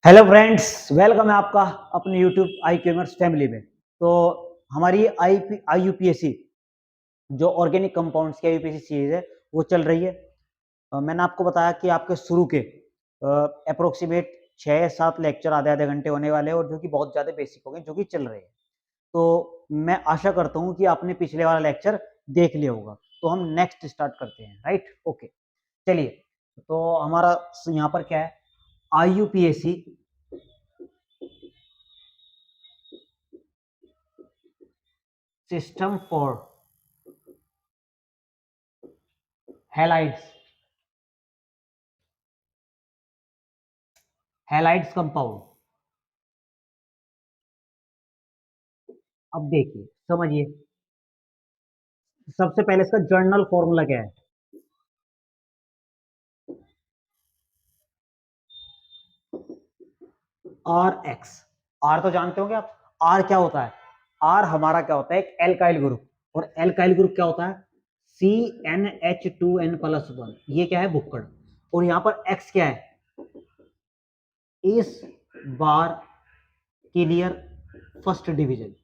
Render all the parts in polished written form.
Hello friends, welcome है आपका अपने यूट्यूब आई कॉमर्स फैमिली में। तो हमारी आई यूपीएससी जो ऑर्गेनिक कंपाउंड्स की यूपीएससी सीरीज है वो चल रही है। मैंने आपको बताया कि आपके शुरू के अप्रोक्सीमेट 6 या 7 लेक्चर आधे आधे घंटे होने वाले हैं और जो कि बहुत ज़्यादा बेसिक हो गए, जो कि चल रहे हैं। तो मैं आशा करता हूँ कि आपने पिछले वाला लेक्चर देख लिया होगा। तो हम नेक्स्ट स्टार्ट करते हैं, राइट? ओके, चलिए। तो हमारा यहाँ पर क्या है, IUPAC system for halides compound. अब देखिए, समझिए, सबसे पहले इसका जर्नल फॉर्मूला क्या है? Are x. आर तो जानते होंगे आप। आर क्या होता है? आर हमारा क्या होता है? एक एल्काइल ग्रुप। और एल्काइल ग्रुप क्या होता है? CnH2n+1। ये क्या है? बुक्कड़। और यहां पर एक्स क्या है? इस बार क्लियर फर्स्ट डिवीजन।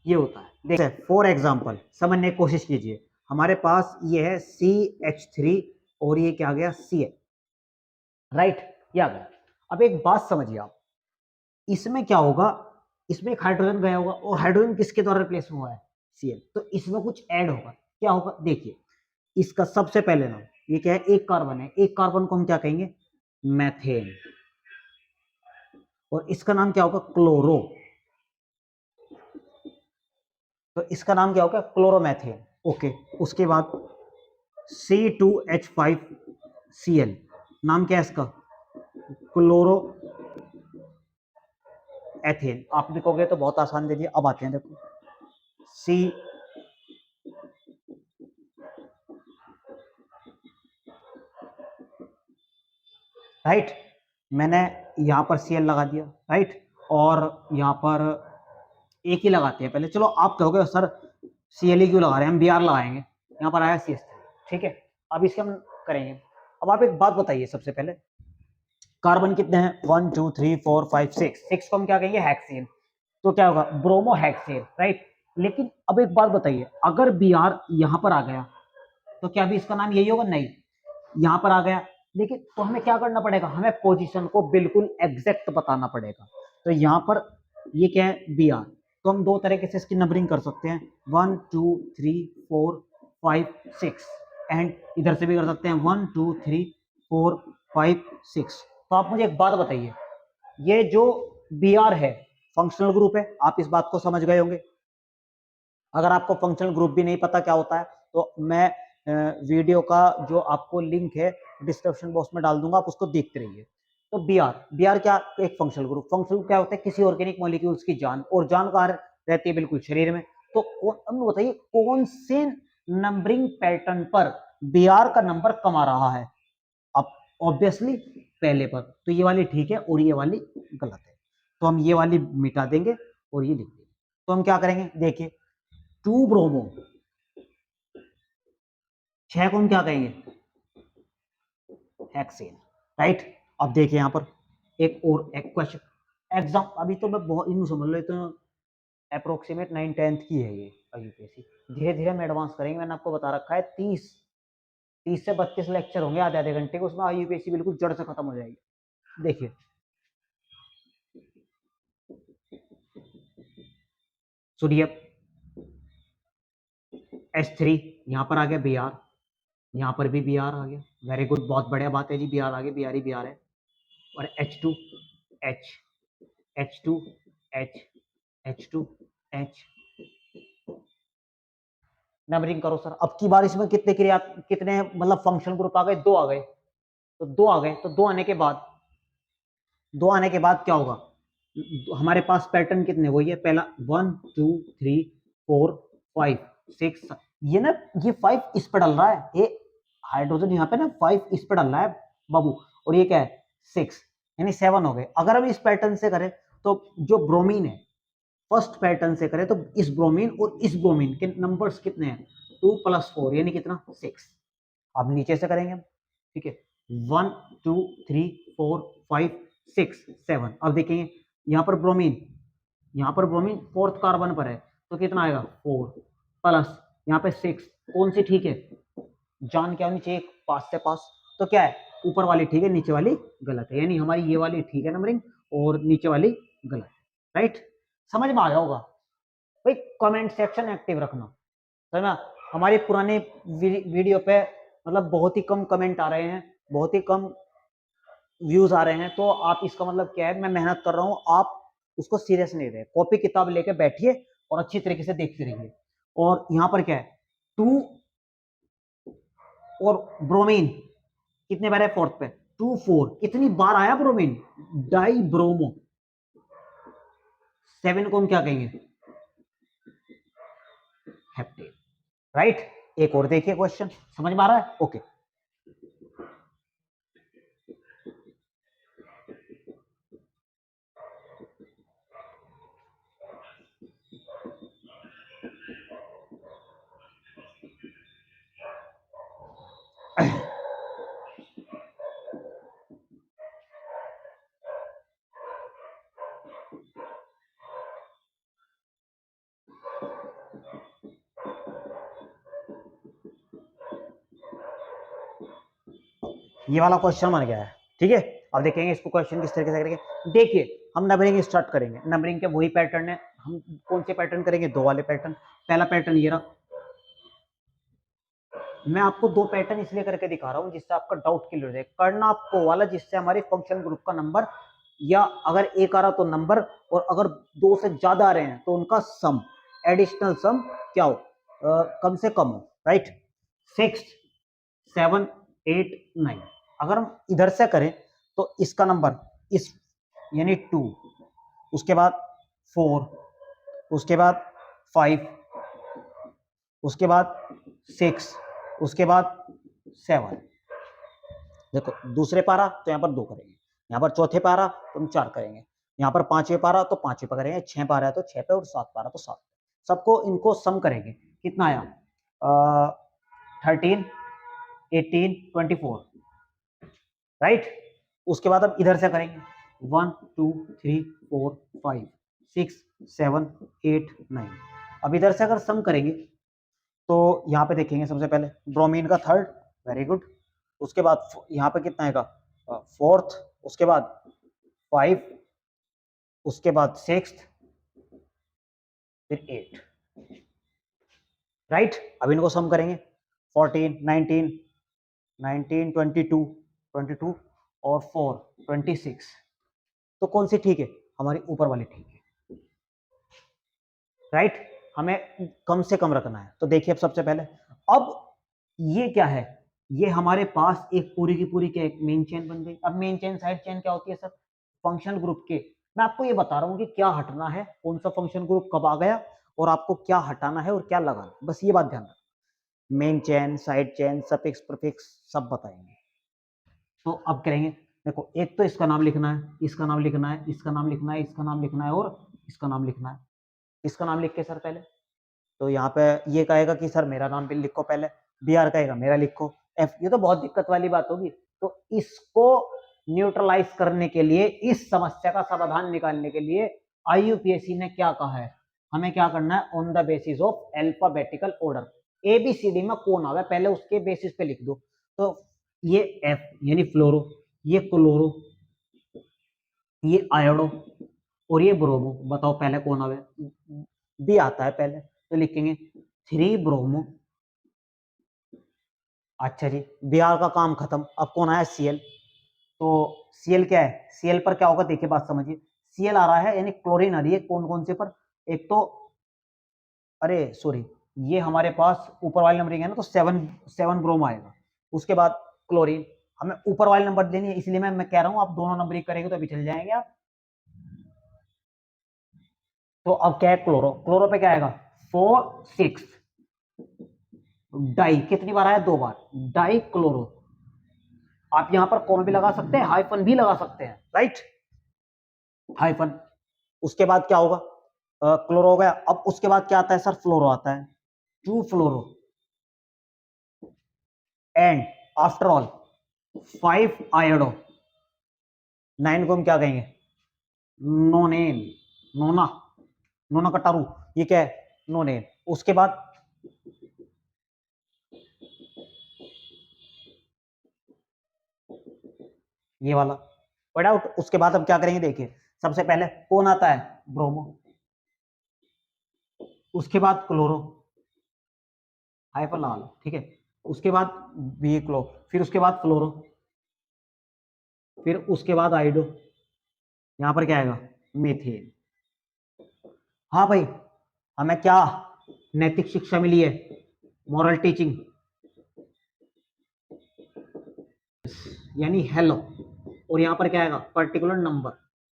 ये होता है। देखिए, फॉर एग्जाम्पल समझने की कोशिश कीजिए। हमारे पास ये है CH3 और ये क्या आ गया? Cl, right? ये आ गया। अब एक बात समझिए आप, इसमें क्या होगा? इसमें एक हाइड्रोजन गया होगा और हाइड्रोजन किसके द्वारा रिप्लेस हुआ है? Cl। तो इसमें कुछ ऐड होगा। क्या होगा? देखिए, इसका सबसे पहले नाम, ये क्या है? एक कार्बन है। एक कार्बन को हम क्या कहेंगे? मैथेन। और इसका नाम क्या होगा? क्लोरो। तो इसका नाम क्या होगा? क्लोरोमेथेन। ओके। उसके बाद C2H5Cl, नाम क्या है इसका? Chloro ethane. आप लिखोगे तो बहुत आसान दे दिए। अब आते हैं, देखो, सी, राइट? मैंने यहां पर Cl लगा दिया, राइट? और यहां पर एक ही लगाते हैं पहले। चलो, आप कहोगे सर Cl ही क्यों लगा रहे हैं, हम Br लगाएंगे। यहां पर आया CH3, ठीक है? अब इसके हम करेंगे। अब आप एक बात बताइए, सबसे पहले कार्बन कितने हैं? 1 2 3 4 5 6। 6 को हम क्या कहेंगे? हेक्सेन। तो क्या होगा? Bromo hexane, right? लेकिन अब एक बात बताइए, अगर Br यहां पर आ गया तो क्या भी इसका नाम यही होगा? नहीं। यहां पर आ गया, लेकिन तो हमें क्या करना पड़ेगा? हमें पोजीशन को बिल्कुल एग्जैक्ट बताना पड़ेगा। तो यहां पर ये क्या है? Br। तो हम दो तरीके से इसकी नंबरिंग कर सकते हैं, 1 2 3 4 5 6। एंड इधर से भी कर सकते हैं 1 2 3 4 5 6। तो आप मुझे एक बात बताइए, ये जो Br है फंक्शनल ग्रुप है? आप इस बात को समझ गए होंगे। अगर आपको फंक्शनल ग्रुप भी नहीं पता क्या होता है, तो मैं वीडियो का जो आपको लिंक है डिस्क्रिप्शन बॉक्स में डाल दूंगा, आप उसको देखते रहिए। तो Br क्या? एक फंक्शनल ग्रुप। फंक्शनल ग्रुप क्या होता है? किसी ऑर्गेनिक मॉलिक्यूल्स की जान, और जान कहाँ रहती है? बिल्कुल शरीर में। तो अब बताइए, कौन से नंबरिंग पैटर्न पर Br का नंबर कम आ रहा है? अब ऑब्वियसली पहले पर। तो ये वाली ठीक है और ये वाली गलत है। तो हम ये वाली मिटा देंगे और ये लिख देंगे। तो हम क्या करेंगे? देखिए, 2 ब्रोमो, 6 को हम क्या कहेंगे? Hexane, right? अब देखिए यहां पर एक और एक क्वेश्चन एग्जाम, अभी तो मैं बहुत इन समझ लो, तो अप्रोक्सीमेट 9 10th की है ये यूपीएससी। धीरे धीरे हम एडवांस करेंगे। मैंने आपको बता रखा है 30 से 32 लेक्चर होंगे आधे आधे घंटे के, उसमें यूपीएससी बिल्कुल जड़ से खत्म हो जाएगी। देखिए, सोडियम H3, यहाँ पर आ गया Br, यहाँ पर भी Br आ गया। वेरी गुड, बहुत बढ़िया बात है जी। Br आ गया, Br ही Br है। और H2 H, H2 H, H2 H। Numbering करो सर। अब की बार इसमें कितने क्रिया, कितने मतलब फंक्शनल ग्रुप आ गए? 2 आ गए। तो 2 आ गए, तो 2 आने के बाद, 2 आने के बाद क्या होगा? हमारे पास पैटर्न कितने? वही है पहला, 1 2 3 4 5 6। ये ना, ये 5 इस पर डल रहा है, ये हाइड्रोजन यहाँ पे ना 5 इस पर डल रहा है बाबू। और ये क्या है? 6, यानी 7 हो गए। अगर हम इस पैटर्न से करें तो जो ब्रोमीन है, फर्स्ट पैटर्न से करें तो इस ब्रोमीन और इस ब्रोमीन के नंबर्स कितने हैं? 2 + 4 यानी कितना? 6। अब नीचे से करेंगे हम, ठीक है? 1 2 3 4 5 6 7। अब देखेंगे यहाँ पर ब्रोमीन, यहाँ पर ब्रोमीन फोर्थ कार्बन पर है तो कितना आएगा 4 प्लस यहाँ पे 6। कौन सी ठीक है, जान क्या होनी चाहिए, पास से पास। तो क्या है, ऊपर वाली ठीक है नीचे वाली गलत है, यानी हमारी ये वाली ठीक है नंबरिंग और नीचे वाली गलत है। राइट, समझ में आ गया होगा भाई। कमेंट सेक्शन एक्टिव रखना, है ना। हमारे पुराने वीडियो पे मतलब बहुत ही कम कमेंट आ रहे हैं, बहुत ही कम व्यूज आ रहे हैं, तो आप इसका मतलब क्या है, मैं मेहनत कर रहा हूँ, आप उसको सीरियस नहीं रहे। कॉपी किताब लेके बैठिए और अच्छी तरीके से देखते रहिए। और यहाँ पर क्या है, 2 और ब्रोमीन कितने बार है फोर्थ पे, 2 4। कितनी बार आया ब्रोमीन, डाई ब्रोमो। 7 को हम क्या कहेंगे, हेप्टेन। राइट, एक और देखिए क्वेश्चन, समझ में आ रहा है, ओके। ये वाला क्वेश्चन बन गया है, ठीक है। अब देखेंगे इसको क्वेश्चन किस तरीके से करेंगे। देखिए हम नंबरिंग स्टार्ट करेंगे, नंबरिंग के वही पैटर्न है, हम कौन से पैटर्न करेंगे, 2 वाले पैटर्न। पहला पैटर्न ये रहा, मैं आपको 2 पैटर्न इसलिए करके दिखा रहा हूं जिससे आपका डाउट क्लियर हो जाए। करना आपको वाला जिससे हमारे फंक्शन ग्रुप का नंबर, या अगर एक आ रहा तो नंबर, और अगर 2 से ज्यादा आ रहे हैं तो उनका सम, एडिशनल सम क्या हो, कम से कम हो। राइट, 6 7 8 9। अगर हम इधर से करें तो इसका नंबर इस यानी 2, उसके बाद 4, उसके बाद 5, उसके बाद 6, उसके बाद 7। देखो दूसरे पारा तो यहाँ पर 2 करेंगे, यहाँ पर चौथे पारा तो हम 4 करेंगे, यहाँ पर 5वें पारा तो 5वें पे करेंगे, 6 पारा है तो 6 पे, और 7 पारा तो 7 पे। सबको इनको सम करेंगे, कितना आया 13 18 24। राइट, उसके बाद अब इधर से करेंगे 1 2 3 4 5 6 7 8 9। अब इधर से अगर सम करेंगे तो यहाँ पे देखेंगे सबसे पहले ब्रोमीन का 3rd, वेरी गुड। उसके बाद यहाँ पे कितना आएगा 4th, उसके बाद 5, उसके बाद 6th, फिर 8। राइट, अब इनको सम करेंगे 14 19 19 22 22 और 4 26। तो कौन सी ठीक है, हमारी ऊपर वाली ठीक है। राइट, हमें कम से कम रखना है। तो देखिए अब सबसे पहले, अब ये क्या है, ये हमारे पास एक पूरी की पूरी क्या, एक मेन चेन बन गई। अब मेन चेन साइड चेन क्या होती है सर, फंक्शनल ग्रुप के। मैं आपको ये बता रहा हूँ कि क्या हटना है, कौन सा फंक्शन ग्रुप कब आ गया, और आपको क्या हटाना है और क्या लगाना, बस ये बात ध्यान रखना। Main chain, side chain, suffix, prefix सब बताएंगे। तो अब करेंगे, देखो एक तो इसका नाम लिखना है, इसका नाम लिखना है, इसका नाम लिखना है, इसका नाम लिखना है, और इसका नाम लिखना है। इसका नाम लिख के सर पहले, तो यहाँ पे ये कहेगा कि सर मेरा नाम भी लिखो पहले, बी आर कहेगा मेरा लिखो, एफ। ये तो बहुत दिक्कत वाली बात होगी। तो इसको न्यूट्रलाइज करने के लिए, इस समस्या का समाधान निकालने के लिए आईयूपीएससी ने क्या कहा है, हमें क्या करना है, on the basis of alphabetical order, A B C D में कौन आ गया पहले उसके बेसिस पे लिख दो। तो ये एफ यानी फ्लोरो, ये क्लोरो, ये आयोडो, और ये ब्रोमो। बताओ पहले कौन आवे, बी आता है पहले, तो लिखेंगे 3 ब्रोमो। अच्छा जी, Br का काम खत्म। अब कौन आया, Cl। तो Cl क्या है, Cl पर क्या होगा, देखिए बात समझिए। Cl आ रहा है यानी क्लोरीन आ रही है, कौन कौन से पर, एक तो, अरे सॉरी, ये हमारे पास ऊपर वाली नंबरिंग है ना, तो 7 ब्रोम आएगा। उसके बाद क्लोरीन, हमें ऊपर वाली नंबर देनी है, इसलिए मैं कह रहा हूं आप दोनों नंबरिंग करेंगे तो अभी चल जाएंगे आप। तो अब क्या है, क्लोरो, क्लोरो पे क्या आएगा 4 6। डाई कितनी बार आया, 2 बार, डाई क्लोरो। आप यहां पर कॉमा भी लगा सकते हैं, हाइफन भी लगा सकते हैं। Right, hyphen. उसके बाद क्या होगा, क्लोरो हो गया। अब उसके बाद क्या आता है सर, फ्लोरो आता है, 2 फ्लोरो, एंड आफ्टर ऑल 5 आयोडो, 9 को हम क्या कहेंगे? नोनेन, नोना, नोना कटारू, ये क्या है? नोनेन। उसके बाद ये वाला पॉइंट आउट। उसके बाद हम क्या करेंगे? देखिए सबसे पहले कौन आता है? ब्रोमो। उसके बाद क्लोरो, हाइफन लगा लो, ठीक है। उसके बाद बी क्लो, फिर उसके बाद फ्लोरो, फिर उसके बाद आइडो, यहां पर क्या आएगा? मेथेन। हाँ भाई, हमें क्या नैतिक शिक्षा मिली है? मॉरल टीचिंग, यानी हेलो। और यहां पर क्या आएगा? पर्टिकुलर नंबर,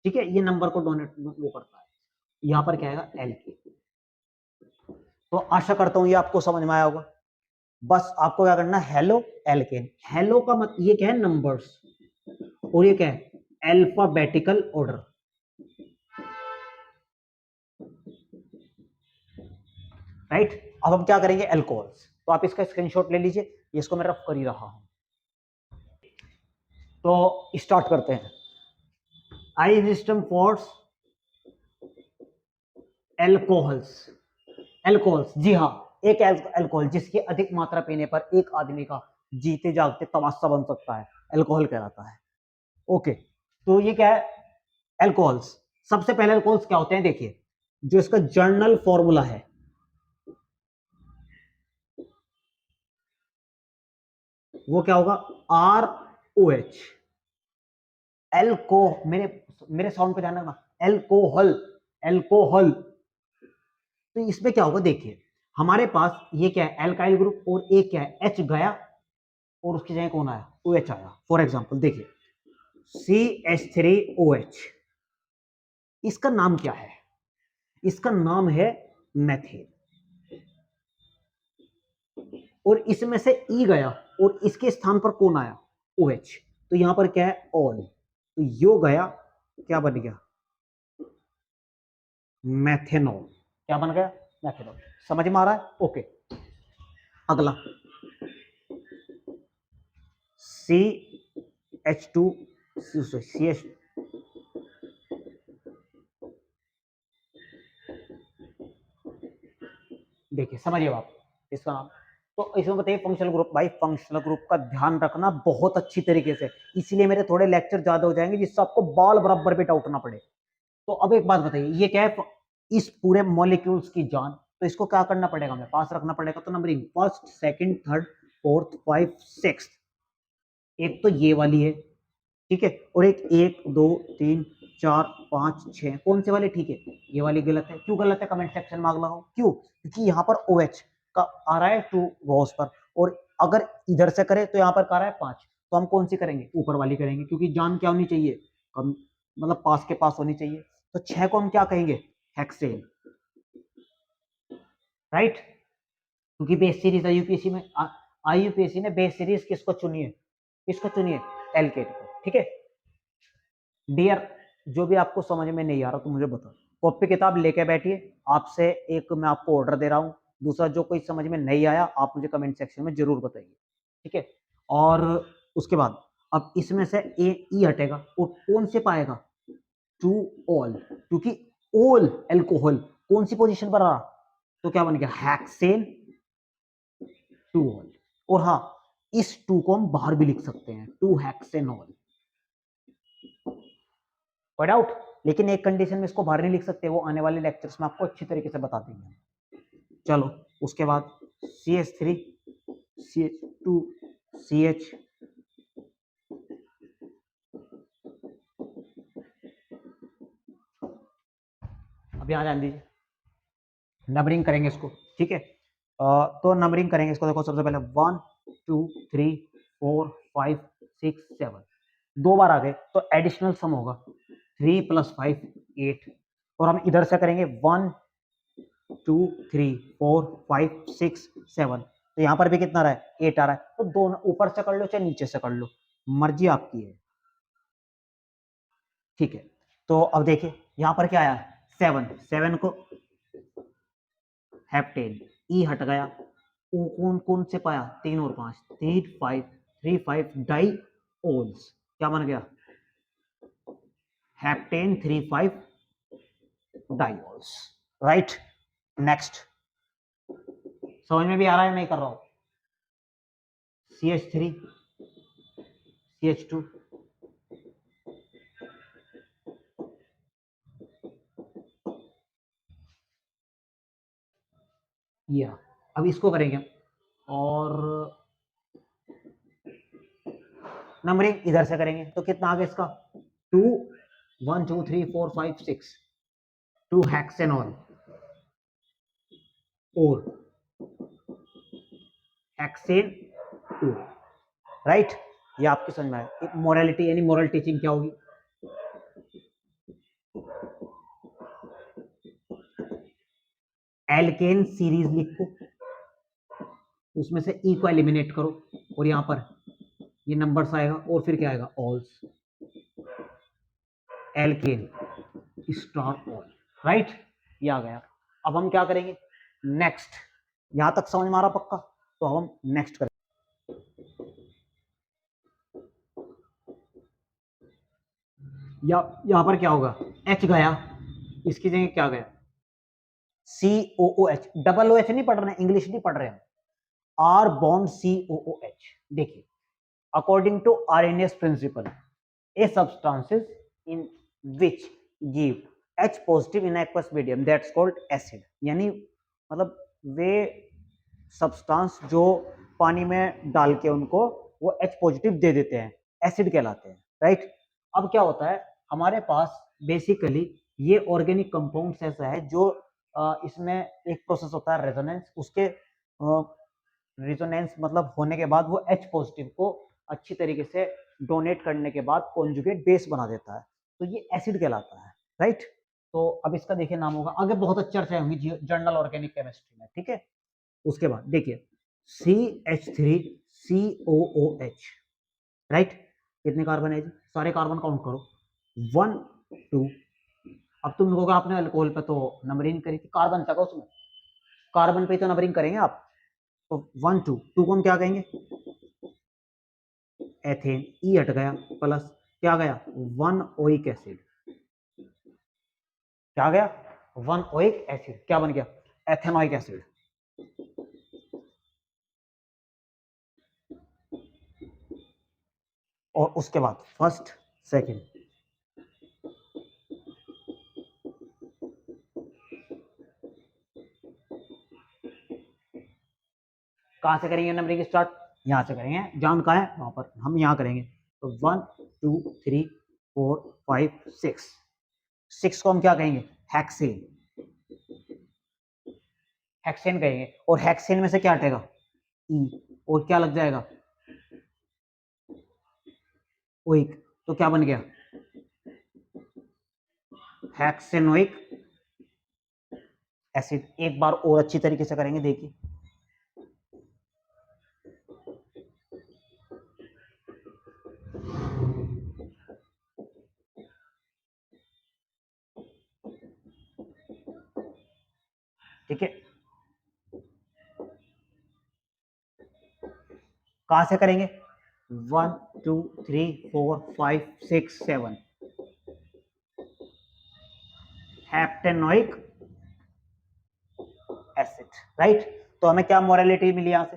ठीक है। ये नंबर को डोनेट वो करता है। यहां पर क्या आएगा? एल के। तो आशा करता हूं ये आपको समझ में आया होगा। बस आपको क्या करना है? Halo alkane. हेलो का मतलब ये क्या है? नंबर्स। और ये क्या है? Alphabetical order, right. अब हम क्या करेंगे? अल्कोहल्स। तो आप इसका स्क्रीनशॉट ले लीजिए, इसको मैं रफ कर ही रहा हूं। तो स्टार्ट करते हैं। I system for alcohols. Alcohols, जी हाँ, एक एल्कोहल जिसकी अधिक मात्रा पीने पर एक आदमी का जीते जागते तमाशा बन सकता है, एल्कोहल कहलाता है। ओके, तो ये क्या है? एल्कोहल्स। सबसे पहले एल्कोहल्स क्या होते हैं? देखिए जो इसका जर्नल फॉर्मूला है, वो क्या होगा? R O H. एल्को, मेरे मेरे साउंड पे ध्यान रखना, एल्कोहल, एल्कोहल। तो इसमें क्या होगा? देखिए हमारे पास ये क्या है? एल्काइल ग्रुप, और एक क्या है? एच गया और उसकी जगह कौन आया? ओ एच आया। फॉर एग्जाम्पल देखिए CH3OH, इसका नाम क्या है? इसका नाम है मेथेन। और इसमें से ई गया और इसके स्थान पर कौन आया? OH। तो यहां पर क्या है? ऑल। तो यो गया, क्या बन गया? मैथेनॉल। क्या बन गया? मैथेनॉल। समझ में आ रहा है? ओके, अगला CH2, CH, देखिए समझिए आप इसका नाम। तो इसमें बताइए फंक्शनल ग्रुप। भाई फंक्शनल ग्रुप का ध्यान रखना बहुत अच्छी तरीके से, इसलिए मेरे थोड़े लेक्चर ज्यादा हो जाएंगे जिससे आपको बाल बराबर पे डाउट ना पड़े। तो अब एक बात बताइए, ये क्या है? इस पूरे मॉलिक्यूल्स की जान। तो इसको क्या करना पड़ेगा? हमें पास रखना पड़ेगा। तो numbering first, second, third, fourth, 5, 6। एक तो ये वाली है, ठीक है। और एक 1 2 3 4 5 6, कौन से वाले ठीक है? ये वाली गलत है। क्यों गलत है? कमेंट सेक्शन में आग लगाओ क्यों। क्योंकि यहाँ पर OH का आ रहा है 2 रोज पर, और अगर इधर से करे तो यहाँ पर आ रहा है 5। तो हम कौन सी करेंगे? ऊपर वाली करेंगे, क्योंकि जान क्या होनी चाहिए? कम, मतलब पास के पास होनी चाहिए। तो 6 को हम क्या कहेंगे? Hexane, right. क्योंकि बेस सीरीज IUPAC में, IUPAC ने बेस सीरीज किसको चुनी है? किसको चुनी है? एल्केट को, ठीक है। डियर, जो भी आपको समझ में नहीं आ रहा तो मुझे बताओ, कॉपी किताब लेके बैठिए। आपसे एक मैं आपको ऑर्डर दे रहा हूँ। दूसरा, जो कोई समझ में नहीं आया आप मुझे कमेंट सेक्शन में जरूर बताइए, ठीक है। और उसके बाद अब इसमें से ए ई हटेगा और कौन से पाएगा? टू ऑल, क्योंकि ऑल एल्कोहल कौन सी पोजीशन पर आ रहा? तो क्या बन गया? Hexane two ol. और हाँ, इस टू को हम बाहर भी लिख सकते हैं, टू हेक्सेनॉल। Point out. लेकिन एक कंडीशन में इसको बाहर नहीं लिख सकते, वो आने वाले लेक्चर्स में आपको अच्छी तरीके से बता देंगे। चलो उसके बाद CH3, CH2, CH, अब यहाँ ध्यान दीजिए, नंबरिंग करेंगे इसको, ठीक है। तो नंबरिंग करेंगे इसको। देखो सबसे पहले 1 2 3 4 5 6 7, 2 बार आ गए तो एडिशनल सम होगा 3 + 5 8। और हम इधर से करेंगे 1 2 3 4 5 6 7। तो यहां पर भी कितना रहा है? 8 आ रहा है। तो दोनों ऊपर से कर लो चाहे नीचे से कर लो, मर्जी आपकी है, ठीक है। तो अब देखिए यहां पर क्या आया? 7, 7 को हेप्टेन, ई हट गया। ओ कौन कौन से पाया? 3 और 5, 3 5 3 5 डाई ओल्स। क्या बन गया? Heptane 3,5 डाइऑल्स, right. नेक्स्ट, समझ में भी आ रहा है, नहीं कर रहा हूं? CH3 CH2, या अब इसको करेंगे और नंबरिंग इधर से करेंगे तो कितना आ गया इसका 2 1 2 3 4 5 6 2 हेक्सेनॉल और हेक्सेन 2, राइट। ये आपकी समझ में आया। मोरालिटी यानी मोरल टीचिंग क्या होगी? एल्केन सीरीज लिखो, उसमें से ई को एलिमिनेट करो और यहां पर ये नंबर्स आएगा और फिर क्या आएगा ऑल्स, एल्केन स्टार ऑल, राइट। ये आ गया। अब हम क्या करेंगे नेक्स्ट, यहां तक समझ में आ रहा पक्का? तो अब हम नेक्स्ट करेंगे। यहां पर क्या होगा, H गया, इसकी जगह क्या गया COOH, डबल OH नहीं पढ़ रहे हैं, इंग्लिश नहीं पढ़ रहे हैं, R बॉन्ड COOH। देखिए, according to Arrhenius principle, a substances in which give H positive in aqueous medium that's called acid, यानी मतलब वे सब्सटेंस जो पानी में डाल के उनको वो H पॉजिटिव दे देते हैं, एसिड कहलाते हैं, राइट। अब क्या होता है हमारे पास बेसिकली ये ऑर्गेनिक कंपाउंड्स ऐसा है जो इसमें एक प्रोसेस होता है रेजोनेंस, उसके रेजोनेंस मतलब होने के बाद वो H पॉजिटिव को अच्छी तरीके से डोनेट करने के बाद कॉन्जुगेट बेस बना देता है, तो ये एसिड कहलाता है, राइट। तो अब इसका देखिए नाम होगा, आगे बहुत अच्छी चर्चा होंगी जर्नल ऑर्गेनिक केमिस्ट्री में, ठीक है। उसके बाद देखिए CH3COOH, राइट। कितने कार्बन है जी, सारे कार्बन काउंट करो 1 2। अब तुम लोगों आपने अल्कोहल पे तो नंबरिंग करी थी, कार्बन तक उसमें, कार्बन पे तो नंबरिंग करेंगे आप, तो 1 2 2 को हम क्या कहेंगे एथेन, ई हट गया, प्लस क्या गया 1 ओइक एसिड, क्या गया 1 ओइक एसिड, क्या बन गया एथेनोइक एसिड। और उसके बाद फर्स्ट सेकंड, कहां से करेंगे नंबरिंग स्टार्ट, यहां से करेंगे, जहां कहा है वहां पर हम यहां करेंगे, तो 1 2 3 4 5 6, 6 को हम क्या कहेंगे हेक्सेन, हेक्सेन कहेंगे, और हेक्सेन में से क्या हटेगा ई, और क्या लग जाएगा ओइक, तो क्या बन गया हेक्सेनोइक एसिड। एक बार और अच्छी तरीके से करेंगे, देखिए ठीक है, कहां से करेंगे 1 2 3 4 5 6 7, हेप्टेनोइक एसिड, राइट। तो हमें क्या मोरालिटी मिली यहां से,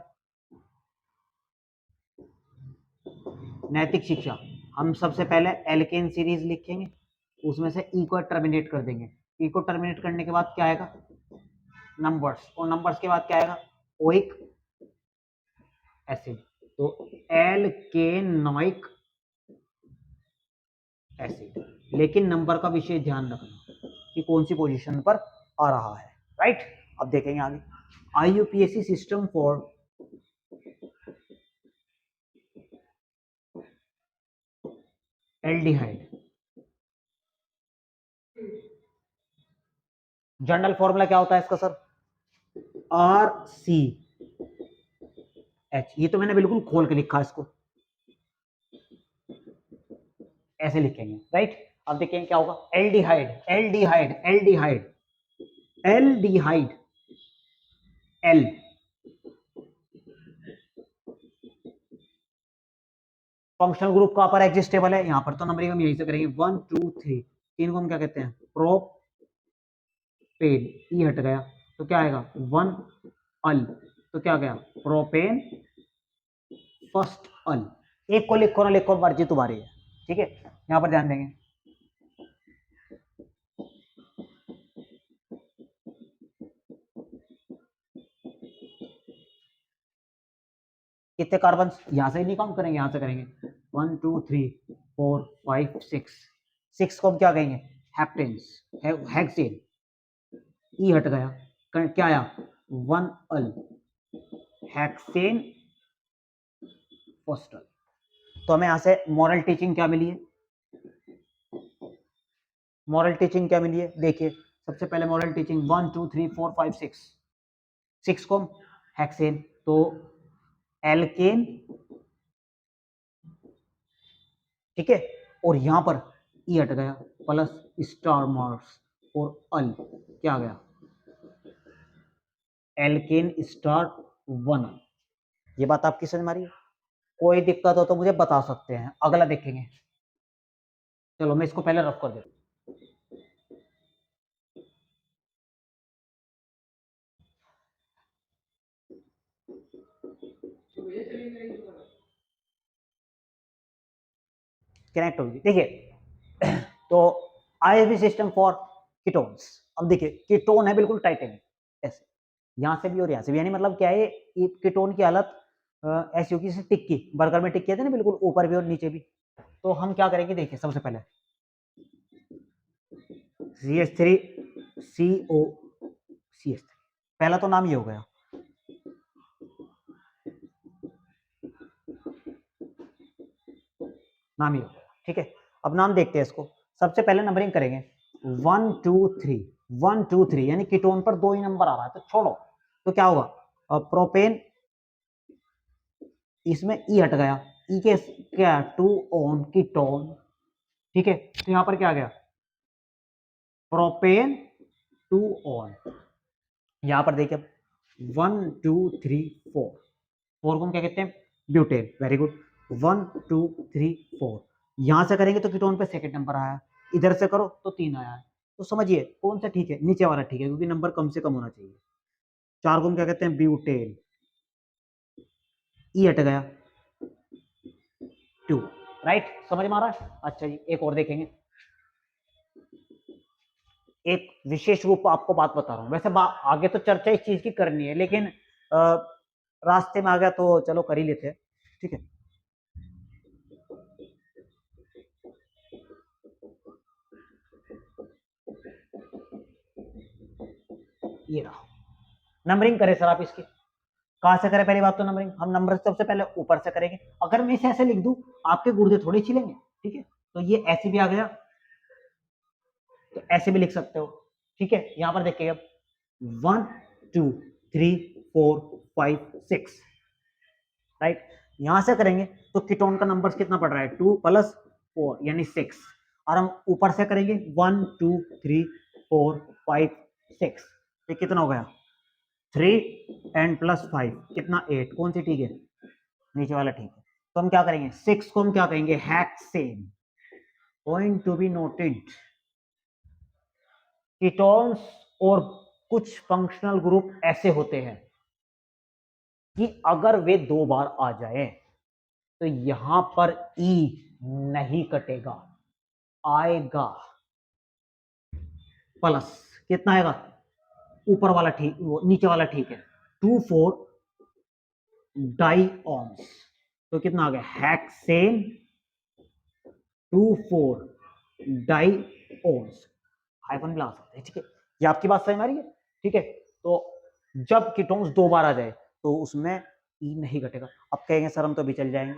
नैतिक शिक्षा, हम सबसे पहले एल्केन सीरीज लिखेंगे, उसमें से ई को टर्मिनेट कर देंगे, ई को टर्मिनेट करने के बाद क्या आएगा नंबर्स, और नंबर्स के बाद क्या आएगा ओइक एसिड, तो एल्केनोइक एसिड। लेकिन नंबर का विशेष ध्यान रखना कि कौन सी पोजीशन पर आ रहा है, राइट। अब देखेंगे आगे, IUPAC system for aldehyde, general formula क्या होता है इसका सर RCH, ये तो मैंने बिल्कुल खोल के लिखा, इसको ऐसे लिखेंगे, राइट। अब देखेंगे क्या होगा aldehyde, aldehyde aldehyde aldehyde L, functional group कहां पर एग्जिस्टेबल है, यहां पर, तो नंबरिंग हम यहीं से करेंगे 1 2 3, 3 को हम क्या कहते हैं, प्रोपेन, ई हट गया तो क्या आएगा, 1 अल, तो क्या गया, प्रोपेन फर्स्ट अल। एक को लिखो ना लिखो, मर्जी तुम्हारी है, ठीक है। यहां पर ध्यान देंगे, कितने कार्बन, यहां से नहीं काउंट करेंगे, यहां से करेंगे 1 2 3 4 5 6, 6 को हम क्या कहेंगे, हेप्टेन्स, हेक्सेन, ई हट गया, क्या आया, 1 अल, हेक्सेन फर्स्ट अल। तो हमें यहां से मॉरल टीचिंग क्या मिली है, मॉरल टीचिंग क्या मिली है, देखिए सबसे पहले मॉरल टीचिंग 1 2 3 4 5 6, 6 को हेक्सेन, तो एल्केन, ठीक है, और यहां पर ई हट गया, प्लस स्टार मार्क्स और अल, क्या आ गया, एल्केन स्टार 1। ये बात आपकी समझ में आ रही है, कोई दिक्कत हो तो मुझे बता सकते हैं, अगला देखेंगे। चलो मैं इसको पहले रफ कर देता हूं, कनेक्ट होगी, देखिए तो आईएसबी सिस्टम फॉर कीटोन्स, अब देखिए कीटोन है बिल्कुल टाइटेनिक ऐसे, यहां से भी और यहां से भी, यानी मतलब क्या है, कीटोन की हालत ऐसी होगी जैसे टिक्की, बर्गर में टिक्की है ना, बिल्कुल ऊपर भी और नीचे भी। तो हम क्या करेंगे, देखिए सबसे पहले CH3 CO CH3, पहला तो नाम ये हो गया, नाम ही हो गया, ठीक है। अब नाम देखते हैं इसको, सबसे पहले नंबरिंग करेंगे 1 2 3, 1 2 3, यानी कीटोन पर 2 ही नंबर आ रहा है तो छोड़ो, तो क्या होगा, प्रोपेन, इसमें ई हट गया, ई के क्या, 2 ऑन कीटोन, ठीक है, तो यहां पर क्या आ गया, प्रोपेन 2 ऑन, यहां पर देखिए 1 2 3 4, 4 को हम क्या कहते हैं, ब्यूटेन, वेरी गुड, 1 2 3 4, यहां से करेंगे तो कीटोन पे सेकंड नंबर आया, इधर से करो तो 3 आया है, तो समझिए कौन सा ठीक है, नीचे वाला ठीक है, क्योंकि नंबर कम से कम होना चाहिए। 4 को हम क्या कहते हैं, ब्यूटेन, ई हट गया 2, राइट, समझ में आ रहा है। अच्छा जी, एक और देखेंगे, एक विशेष रूप आपको बात बता रहा हूं, वैसे आगे तो चर्चा इस चीज की करनी है, लेकिन रास्ते में आ गया तो चलो कर ही लेते हैं, ठीक है। ये रहा, नंबरिंग करें सर आप इसकी, कहां से करें, पहली बात तो नंबरिंग, हम नंबर सबसे पहले ऊपर से करेंगे, अगर मैं इसे ऐसे लिख दूं आपके गुर्दे थोड़े छिलेंगे, ठीक है, तो ये ऐसे भी आ गया, तो ऐसे भी लिख सकते हो, ठीक है। यहां पर देखिए अब 1 2 3 4 5 6, राइट, यहां से करेंगे तो कीटोन का नंबर कितना पड़ रहा है, 2 प्लस 4 यानी 6, और हम ऊपर से करेंगे 1 2 3 4 5 6, ये कितना हो गया, 3 एंड प्लस 5 कितना, 8, कौन सी ठीक है, नीचे वाला ठीक है। तो हम क्या करेंगे, 6 को हम क्या कहेंगे, hexane, point to be noted, ketones और कुछ फंक्शनल ग्रुप ऐसे होते हैं कि अगर वे 2 बार आ जाए तो यहां पर ई नहीं कटेगा, आएगा प्लस, कितना आएगा, ऊपर वाला ठीक, वो नीचे वाला ठीक है, 2 4 डाइऑन्स, तो कितना आ गया, हेक्सेन 2 4 डाइऑन्स, हाइफन भी ला सकते हैं, ठीक है। ये आपकी बात समझ में आ रही है, ठीक है। तो जब कीटोन्स 2 बार आ जाए तो उसमें ई नहीं घटेगा। अब कहेंगे सर हम तो भी चल जाएंगे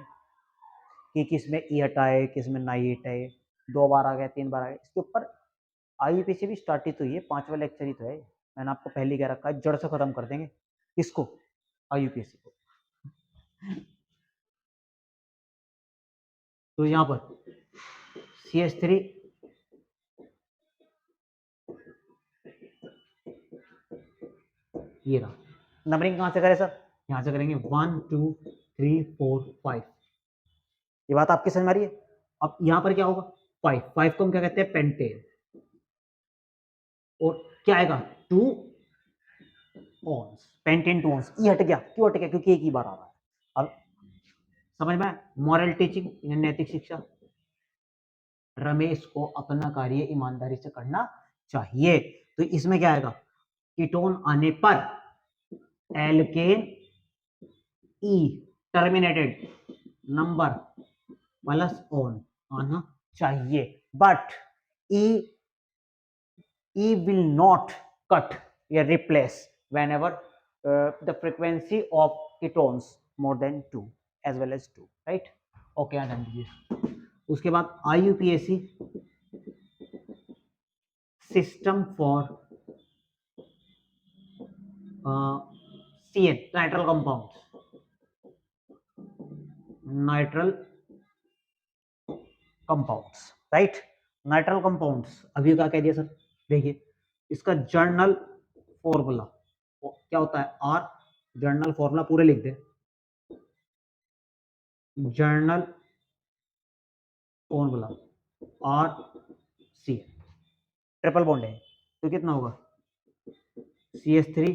कि किस में ई हटाए, किस में नहीं हटाए, 2 बार आ गया, 3 बार आ गया, इसके ऊपर आईयूपीएससी भी स्टार्ट ही तो हुई है, 5वां लेक्चर ही तो है, मैंने आपको पहले ही कह रखा है, जड़ से खत्म कर देंगे इसको, आईयूपीएससी को। तो यहां पर CH3 ये रहा, नंबरिंग कहां से करें सर, यहां से करेंगे 1 2 3 4 5, ये बात आपकी समझ में आ रही है। अब यहां पर क्या होगा, फाइव को हम क्या कहते हैं, पेंटेन। और क्या आएगा, 2 ऑन्स, पेंटेन 2 ऑन्स। ये हट गया, क्यों हट गया, क्योंकि एक ही बार आ रहा है। अब समझ में, मॉरल टीचिंग, नैतिक शिक्षा। रमेश को अपना कार्य ईमानदारी से करना चाहिए, तो इसमें क्या आएगा, कीटोन आने पर alkane E terminated number plus on आना चाहिए, but E will not cut या replace whenever the frequency of ketones more than 2 as well as 2, right? Okay, done दीजिए। उसके बाद IUPAC system for CN nitrile compound, nitrile compounds, right. Nitrile compounds अभी क्या कह दिया सर, देखिए इसका जर्नल फॉर्मूला क्या होता है, आर, जर्नल फॉर्मूला पूरे लिख दे, general formula R C, triple bond है तो कितना होगा, CH3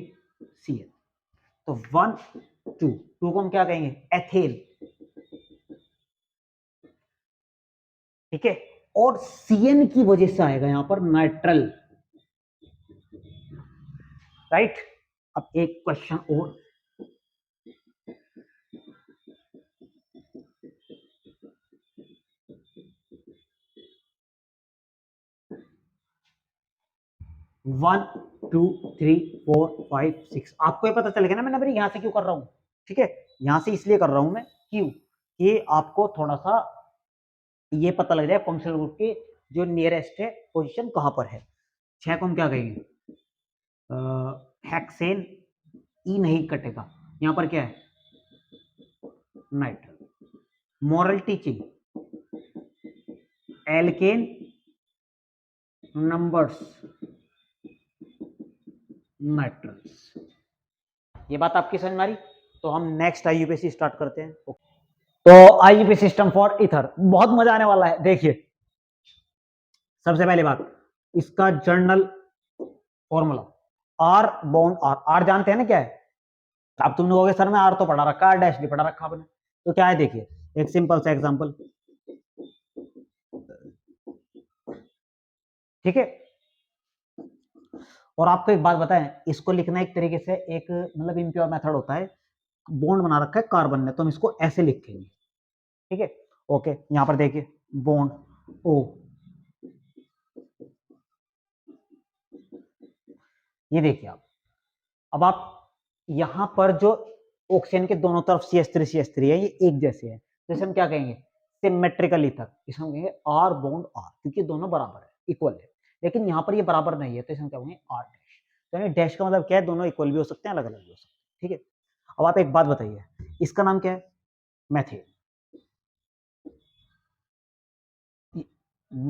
CN, तो 1 2 को हम क्या कहेंगे, एथेन, ठीक है। और CN की वजह से आएगा यहां पर नाइट्रल, राइट। अब एक क्वेश्चन और, one two three four five six, आपको ये पता चल गया ना मैं नंबर यहां से क्यों कर रहा हूं, ठीक है। यहां से इसलिए कर रहा हूं मैं, क्यों, कि आपको थोड़ा सा ये पता लग जाए फंक्शनल ग्रुप की जो नियरेस्ट है पोजीशन कहां पर है। 6 को हम क्या कहेंगे, हेक्सेन, ई नहीं कटेगा, यहां पर क्या है, nitrile. Moral teaching, alkene numbers नाइट्रल्स, ये बात आपकी समझ में आ रही। तो हम नेक्स्ट IUPAC स्टार्ट करते हैं। तो IUPAC सिस्टम फॉर ईथर, बहुत मजा आने वाला है। देखिए सबसे पहली बात, इसका general formula R bond R, R जानते हैं ना क्या है, अब तुम लोगों के सर में आर तो पढ़ा रखा है, डैश भी पढ़ा रखा आपने, तो क्या है देखिए एक सिंपल सा एग्जांपल, ठीक है। और आपको एक बात बताएं, इसको लिखना एक तरीके से एक मतलब इम्प्योर मेथड होता है, बॉन्ड बना रखा है कार्बन ने, तो हम इसको ऐसे लिखेंगे, ठीक है। ओके, यहां पर देखिए बॉन्ड ओ, ये देखिए आप, अब आप यहां पर जो ऑक्सीजन के दोनों तरफ CH3 है, ये एक जैसे है, तो इसे हम क्या कहेंगे, सिमेट्रिकल ईथर, इसे हम कहेंगे आर बॉन्ड आर, क्योंकि दोनों बराबर है, इक्वल है। लेकिन यहां पर ये बराबर नहीं है, तो इसे हम क्या कहेंगे, आर डैश। तो यानी डैश का मतलब क्या है, दोनों इक्वल भी हो सकते हैं, अलग अलग भी हो सकते हैं, ठीक है। अब आप एक बात बताइए, इसका नाम क्या है, मैथेन,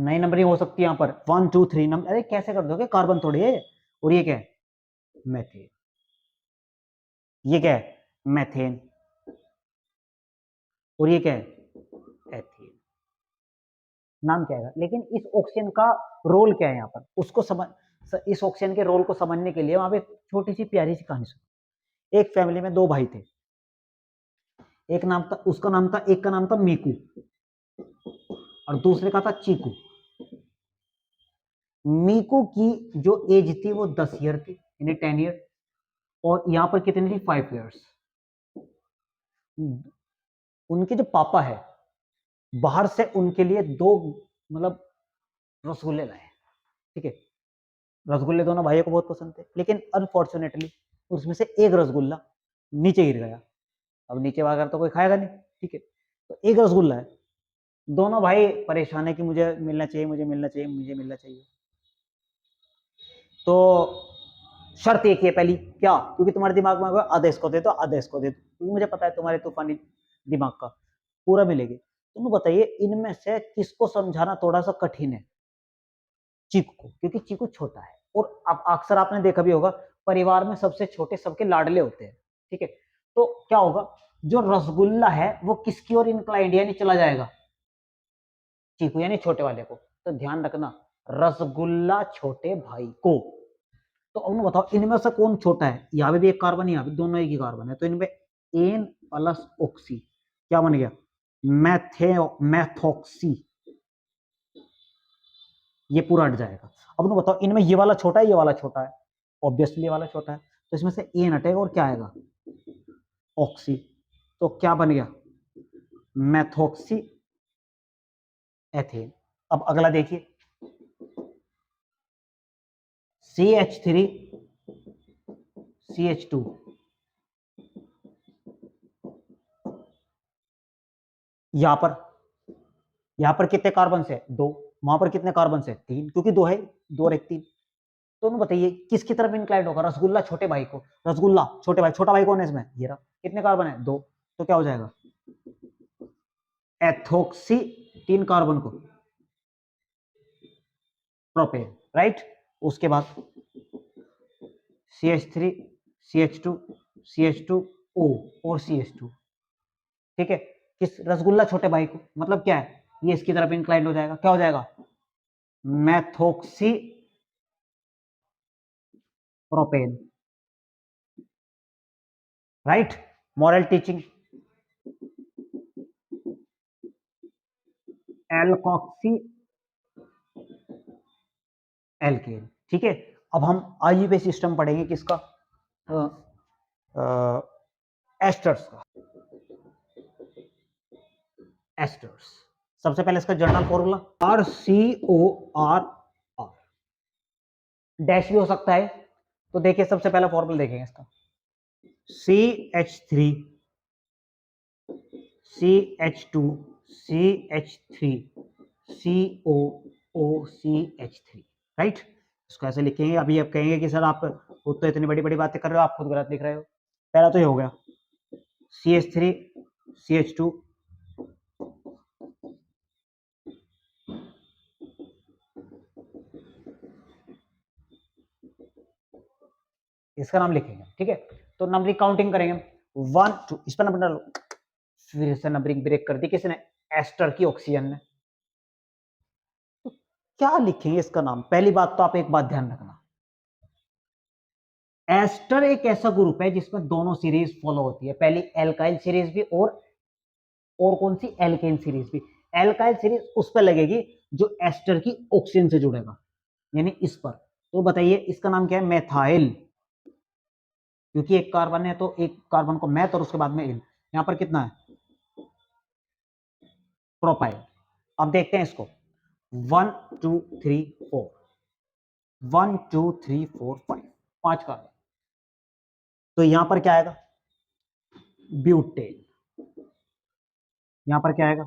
नई नंबरिंग हो सकती है यहाँ पर 1 2 3 नंबर, अरे कैसे कर दोगे, कार्बन थोड़ी है। और ये क्या है, मैथेन, ये क्या है, मैथेन, और ये क्या है, एथेन, नाम क्या है। लेकिन इस ऑक्सीजन का रोल क्या है यहाँ पर, उसको समझ, इस ऑक्सीजन के रोल को समझने के लिए वहां पे छोटी सी प्यारी सी कहानी सुनो। एक फैमिली में 2 भाई थे, एक नाम था, उसका नाम था, एक का नाम था मीकू और दूसरे का था चीकू। मीकू की जो एज थी वो 10 ईयर थी, यानी 10 ईयर, और यहाँ पर कितनी थी, 5 ईयर्स। उनके जो पापा है बाहर से उनके लिए 2 मतलब रसगुल्ले लाए, ठीक है। रसगुल्ले दोनों भाइयों को बहुत पसंद थे, लेकिन अनफॉर्चुनेटली उसमें से एक रसगुल्ला नीचे गिर गया। अब नीचे वाला तो कोई खाएगा नहीं, ठीक है। तो एक रसगुल्ला है, दोनों भाई परेशान है कि मुझे मिलना चाहिए, मुझे मिलना चाहिए, मुझे मिलना चाहिए। तो शर्त एक ही है पहली, क्या, क्योंकि तुम्हारे दिमाग में आदेश को दे दो, आदेश को दे दो, क्योंकि मुझे पता है तुम्हारे तूफानी दिमाग का पूरा मिलेगी। तुम बताइए इनमें से किसको समझाना थोड़ा सा कठिन है, चीकू को, क्योंकि चीकू छोटा है। और अब अक्सर आपने देखा भी होगा, परिवार में सबसे छोटे सबके लाडले होते हैं, ठीक है। तो क्या होगा, जो रसगुल्ला है वो किसकी ओर इंक्लाइंड यानी चला जाएगा, चीकू यानी छोटे वाले को। तो ध्यान रखना, रसगुल्ला छोटे भाई को। तो अब बताओ इनमें से कौन छोटा है, यहाँ पे भी एक कार्बन है, यहाँ पे दोनों एक ही कार्बन है, तो इनमें एन प्लस ऑक्सी क्या बन गया, मैथोक्सी। ये पूरा हट जाएगा। अब तुम बताओ इनमें ये वाला छोटा है, ये वाला छोटा है, ऑब्वियसली ये वाला छोटा है, तो इसमें से एन हटेगा और क्या आएगा, ऑक्सी। तो क्या बन गया, मैथोक्सी एथेन। अब अगला देखिए, CH3 CH2, यहां पर कितने कार्बन से, दो, वहां पर कितने कार्बन से, तीन, क्योंकि दो है, दो और एक तीन। तो बताइए किसकी तरफ इंक्लाइंड होगा, रसगुल्ला छोटे भाई को, रसगुल्ला छोटे भाई, छोटा भाई कौन है इसमें, ये रहा, कितने कार्बन है, दो, तो क्या हो जाएगा, एथोक्सी, तीन कार्बन को प्रोपेन, राइट। उसके बाद CH3 CH2 CH2O और CH2, ठीक है, किस, रसगुल्ला छोटे भाई को, मतलब क्या है, ये इसकी तरफ इंक्लाइंड हो जाएगा, क्या हो जाएगा, methoxy propane, right. Moral teaching, alkoxy alkane, ठीक है। अब हम आईयूपीए सिस्टम पढ़ेंगे किसका, एस्टर्स का, एस्टर्स। सबसे पहले इसका जनरल फॉर्मूला RCOR, डैश भी हो सकता है। तो देखिए सबसे पहला फॉर्मूला देखेंगे इसका, CH3 CH2 CH3 COOCH3, right. इसको ऐसे लिखेंगे। अभी आप कहेंगे कि सर आप खुद तो इतनी बड़ी बड़ी बातें कर रहे हो, आप खुद गलत लिख रहे हो। पहला तो ये हो गया CH3 CH2, इसका नाम लिखेंगे, ठीक है। तो नंबरिंग काउंटिंग करेंगे, 1 2, इस पर नंबर डालो, फिर से नंबरिंग ब्रेक कर दी किसने, एस्टर की, ऑक्सीजन ने। तो क्या लिखेंगे इसका नाम, पहली बात तो आप एक बात ध्यान रखना, एस्टर एक ऐसा ग्रुप है जिसमें दोनों सीरीज फॉलो होती है, पहली एल्काइल सीरीज भी और कौन सी, एल्केन सीरीज भी। एल्काइल सीरीज उस पर लगेगी जो एस्टर की ऑक्सीजन से जुड़ेगा, यानी इस पर। तो बताइए इसका नाम क्या है, मेथाइल, क्योंकि एक कार्बन है तो एक कार्बन को मैथ और उसके बाद में इल, यहां पर कितना है, प्रोपाइल। अब देखते हैं इसको, 1 2 3 4, 1 2 3 4 5, पांच कार्बन। तो यहां पर क्या आएगा, ब्यूटेन, यहां पर क्या आएगा,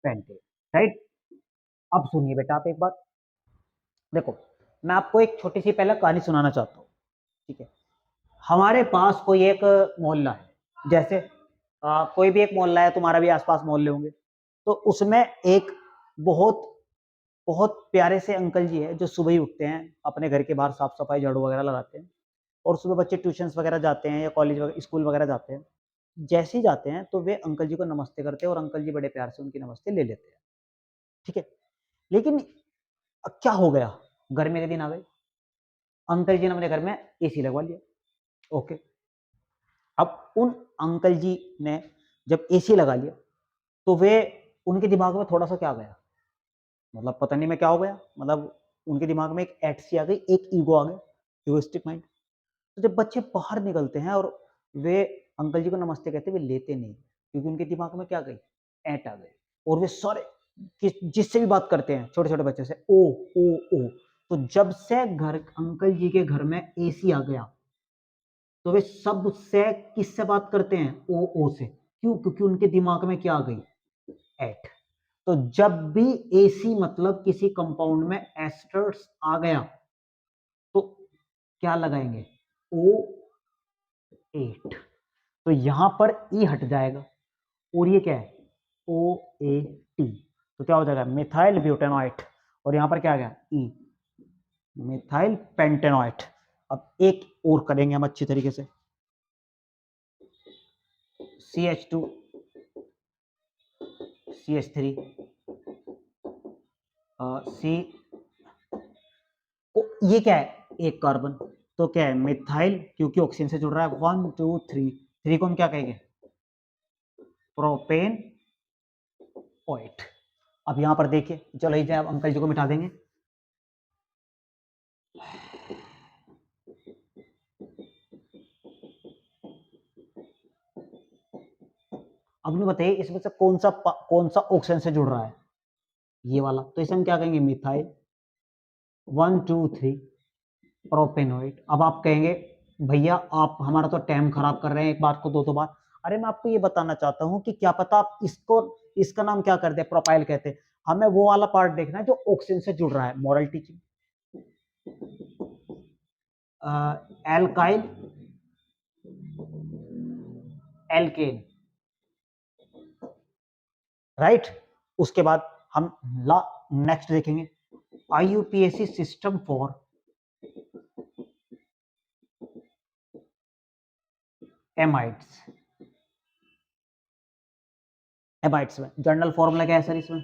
पेंटेन, राइट। अब सुनिए बेटा आप एक बात, देखो मैं आपको एक छोटी सी पहले कहानी सुनाना चाहता हूँ, ठीक है। हमारे पास कोई एक मोहल्ला है, जैसे कोई भी एक मोहल्ला है, तुम्हारा भी आसपास मोहल्ले होंगे, तो उसमें एक बहुत बहुत प्यारे से अंकल जी है जो सुबह ही उठते हैं, अपने घर के बाहर साफ सफाई झाड़ू वगैरह लगाते हैं, और सुबह बच्चे ट्यूशंस वगैरह जाते हैं या कॉलेज वगैरह स्कूल वगैरह जाते हैं, जैसे ही जाते हैं तो वे अंकल जी को नमस्ते करते हैं और अंकल जी बड़े प्यार से उनकी नमस्ते ले लेते हैं, ठीक है। लेकिन क्या हो गया, गर्मी के दिन आ गए, अंकल जी ने अपने घर में एसी लगवा लिया, ओके। अब उन अंकल जी ने जब एसी लगा लिया तो वे, उनके दिमाग में थोड़ा सा क्या गया, मतलब पता नहीं मैं क्या हो गया, मतलब उनके दिमाग में एक एटसी आ गई, एक ईगो आ गया, इगोइस्टिक माइंड। तो जब बच्चे बाहर निकलते हैं और वे अंकल जी को नमस्ते कहते, वे लेते नहीं, क्योंकि उनके दिमाग में क्या गई, ऐट आ गई, और वे सारे जिससे भी बात करते हैं छोटे छोटे बच्चे से, ओ ओ ओ। तो जब से घर अंकल जी के घर में एसी आ गया तो वे सबसे किससे बात करते हैं, ओ ओ से, क्यों, क्योंकि उनके दिमाग में क्या आ गई, एट। तो जब भी एसी मतलब किसी कंपाउंड में एस्टर्स आ गया तो क्या लगाएंगे, ओ 8, तो यहां पर ई हट जाएगा और ये क्या है, ओ ए टी, तो क्या हो जाएगा, मिथाइल ब्यूटेनॉइट, और यहां पर क्या आ गया, ई, मिथाइल पेंटेनॉइट। अब एक और करेंगे हम अच्छी तरीके से, CH2 CH3 सी, ये क्या है, एक कार्बन, तो क्या है मिथाइल, क्योंकि ऑक्सीजन से जुड़ रहा है। 1 2 3, 3 को हम क्या कहेंगे, प्रोपेन ओएट। अब यहां पर देखिए, चलो ये अब अंकल जी को मिटा देंगे। अब मुझे बताइए इसमें से कौन सा ऑक्सीजन से जुड़ रहा है, ये वाला, तो इसे हम क्या कहेंगे, मिथाइल। 1 2 3 प्रोपेनोइड। अब आप कहेंगे भैया आप हमारा तो टाइम खराब कर रहे हैं, एक बात को दो बार। अरे मैं आपको ये बताना चाहता हूँ कि क्या पता आप इसको, इसका नाम क्या कर दे, प्रोपाइल कहते हैं। हमें वो वाला पार्ट देखना है जो ऑक्सीजन से जुड़ रहा है। Moral teaching, alkyl, alkane, right. उसके बाद हम नेक्स्ट देखेंगे IUPAC system for amides. Amides में जनरल फॉर्मूला क्या है सर इसमें?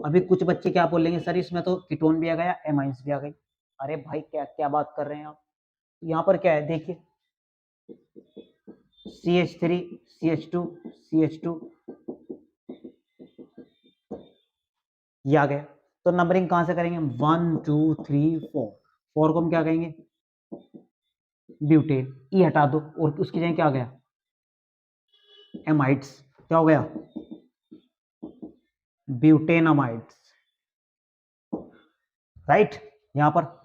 अभी कुछ बच्चे क्या बोलेंगे, सर इसमें तो कीटोन भी आ गया, एमाइंस भी आ गई। अरे भाई क्या क्या बात कर रहे हैं आप, यहाँ पर क्या है देखिए, CH3 CH2 CH2, ये आ गया। तो नंबरिंग कहां से करेंगे, 1 2 3 4। 4 को हम क्या कहेंगे, ब्यूटेन, ई हटा दो और उसकी जगह क्या आ गया, एमाइड्स। क्या हो गया, ब्यूटेनमाइड्स, राइट। यहां पर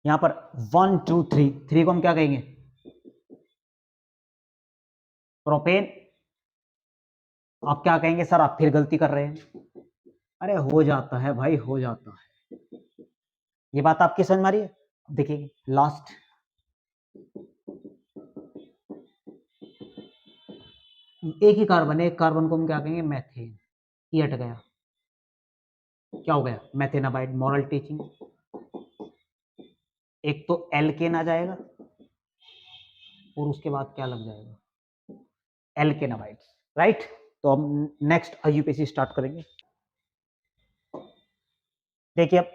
यहां पर 1 2 3, 3 को हम क्या कहेंगे, प्रोपेन। आप क्या कहेंगे, सर आप फिर गलती कर रहे हैं। अरे हो जाता है भाई, हो जाता है। ये बात आपकी समझ में आ रही है? देखिए लास्ट, एक ही कार्बन है, एक कार्बन को हम क्या कहेंगे, मैथेन। ये हट गया, क्या हो गया, मैथेनाबाइड। मॉरल टीचिंग, एक तो एल्केन आ जाएगा और उसके बाद क्या लग जाएगा, एल्केनाबाइड्स, राइट। तो हम नेक्स्ट आईयूपीएसी स्टार्ट करेंगे। देखिए अब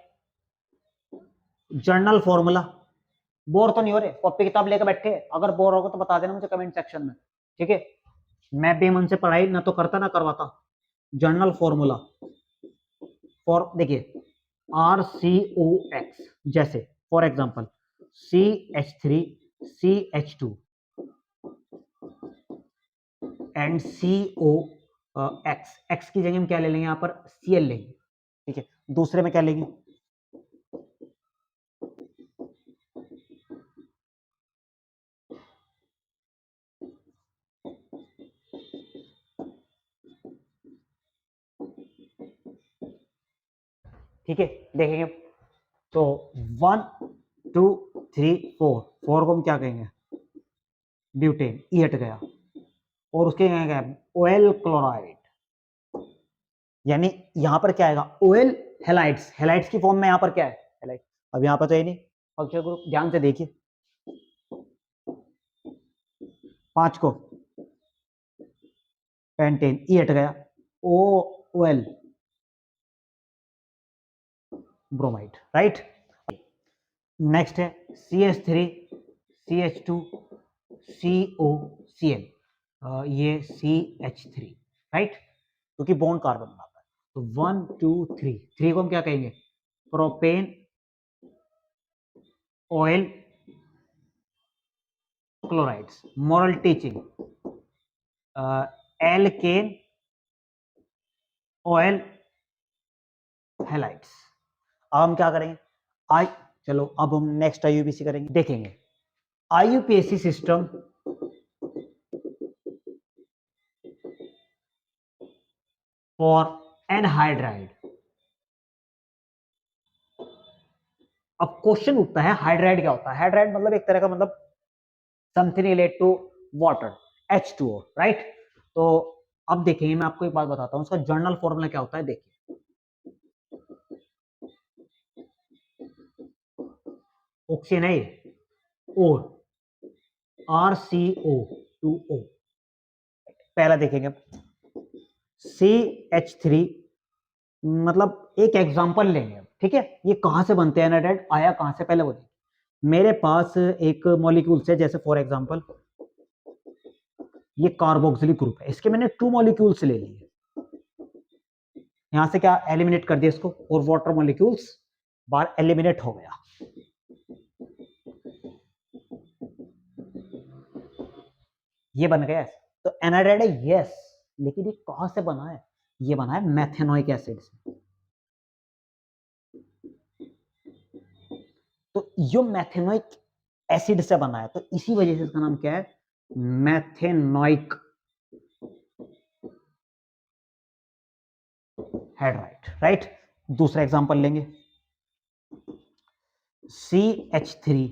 जर्नल फॉर्मूला, बोर तो नहीं हो रहे, कॉपी किताब लेकर बैठे, अगर बोर होगा तो बता देना मुझे कमेंट सेक्शन में, ठीक है। मैं बेमन से पढ़ाई ना तो करता ना करवाता। जर्नल फॉर्मूला फॉर, देखिए RCOX, जैसे for example CH3CH2 and COX, x की जगह हम क्या ले लेंगे, यहाँ पर Cl लेंगे, ठीक है। दूसरे में क्या लेंगे, ठीक है, देखेंगे। तो 1 2 3 4, 4 को हम क्या कहेंगे, ब्यूटेन, ई हट गया और उसके क्या है, ओएल क्लोराइड। यानी यहां पर क्या आएगा, ओएल हेलाइड्स। हेलाइड्स की फॉर्म में यहां पर क्या है, हेलाइड। अब यहां पर तो ये नहीं, फंक्शनल ग्रुप ध्यान से देखिए, 5 को पेंटेन, ई हट गया, ओ ओएल ब्रोमाइड, राइट। नेक्स्ट है CH3 CH2 COCl, ये CH3, राइट, क्योंकि बॉन्ड कार्बन बनाता है। तो 1 2 3, 3 को हम क्या कहेंगे, propanoyl chlorides. Moral teaching, alkanoyl halides. अब हम क्या करेंगे, आई, चलो अब हम नेक्स्ट आईयूपीएसी करेंगे, देखेंगे आईयूपीएसी सिस्टम फॉर एनहाइड्राइड। अब क्वेश्चन उठता है हाइड्राइड क्या होता है। हाइड्राइड मतलब एक तरह का, मतलब something relate to water, H2O, right. तो अब देखेंगे, मैं आपको एक बात बताता हूं, उसका जर्नल फॉर्मूला क्या होता है। देखिए ऑक्सीजन है और RCO, H2O। पहला देखेंगे CH3, मतलब एक एग्जांपल लेंगे, ठीक है। ये कहां से बनते हैं एनाडाइड, आया कहां से, पहले वो देखिए। मेरे पास एक मॉलिक्यूल्स है, जैसे फॉर एग्जांपल ये कार्बोक्सिलिक ग्रुप है, इसके मैंने 2 मॉलिक्यूल्स ले लिए, यहां से क्या एलिमिनेट कर दिया इसको, और वाटर मॉलिक्यूल्स बाहर एलिमिनेट हो गया। ये बन गया, तो एनाडाइड है यस, लेकिन ये कहां से बना है, ये बना है मेथेनोइक एसिड से। तो ये मेथेनोइक एसिड से बना है, तो इसी वजह से इसका नाम क्या है, मेथेनोइक हाइड्राइड, राइट। दूसरा एग्जांपल लेंगे CH3,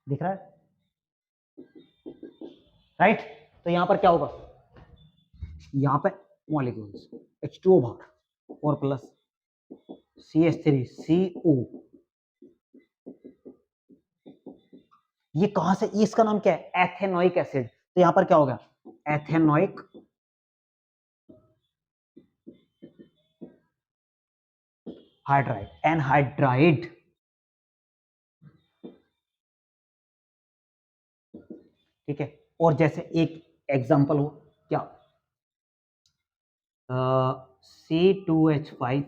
दिख रहा है, राइट। तो यहां पर क्या होगा, यहां पे मॉलिक्यूल्स H2O बाहर और प्लस CH3CO, ये कहां से, इसका नाम क्या है, एथेनोइक एसिड। तो यहां पर क्या होगा, एथेनोइक हाइड्राइड, एनहाइड्राइड, ठीक है। और जैसे एक एग्जांपल हो क्या, C2H5,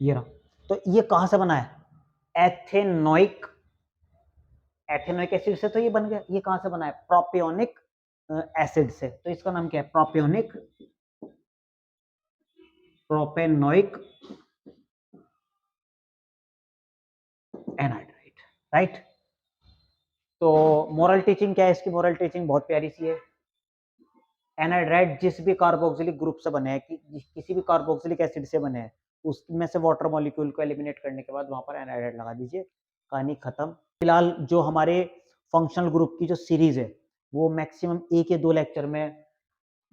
ये रहा। तो ये कहां से बना है, एथेनोइक, एथेनोइक एसिड से तो ये बन गया। ये कहां से बना है, प्रोपियोनिक एसिड से, तो इसका नाम क्या है, प्रोपियोनिक, प्रोपेनोइक एनहाइड्राइड, राइट। तो मोरल टीचिंग क्या है इसकी, मोरल टीचिंग बहुत प्यारी सी है। एनहाइड्राइड जिस भी कार्बोक्सिलिक ग्रुप से बने हैं, किसी भी कार्बोक्सिलिक एसिड से बने हैं, उसमें से वाटर मॉलिक्यूल को एलिमिनेट करने के बाद वहां पर एनहाइड्राइड लगा दीजिए, कहानी खत्म। फिलहाल जो हमारे फंक्शनल ग्रुप की जो सीरीज है वो मैक्सिमम 1 या 2 लेक्चर में,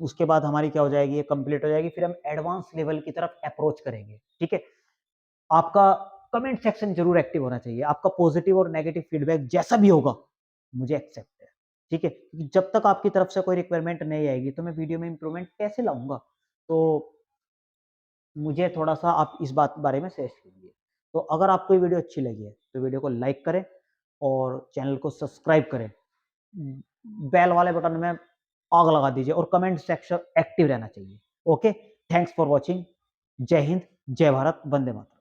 उसके बाद हमारी क्या हो जाएगी, ये कंप्लीट हो जाएगी, फिर हम एडवांस लेवल की तरफ अप्रोच करेंगे, ठीक है। आपका कमेंट सेक्शन जरूर एक्टिव होना चाहिए, आपका पॉजिटिव और नेगेटिव फीडबैक जैसा भी होगा मुझे एक्सेप्ट है, ठीक है। क्योंकि जब तक आपकी तरफ से कोई रिक्वायरमेंट नहीं आएगी तो मैं वीडियो में इंप्रूवमेंट कैसे लाऊंगा, तो मुझे थोड़ा सा आप इस बात बारे में सजेस्ट कीजिए। तो अगर आपको ये वीडियो अच्छी लगी है तो वीडियो को लाइक करें और चैनल को सब्सक्राइब करें, बेल वाले बटन में आग लगा दीजिए और कमेंट सेक्शन एक्टिव रहना चाहिए। Okay, thanks for watching. जय हिंद, जय भारत, वंदे मातरम।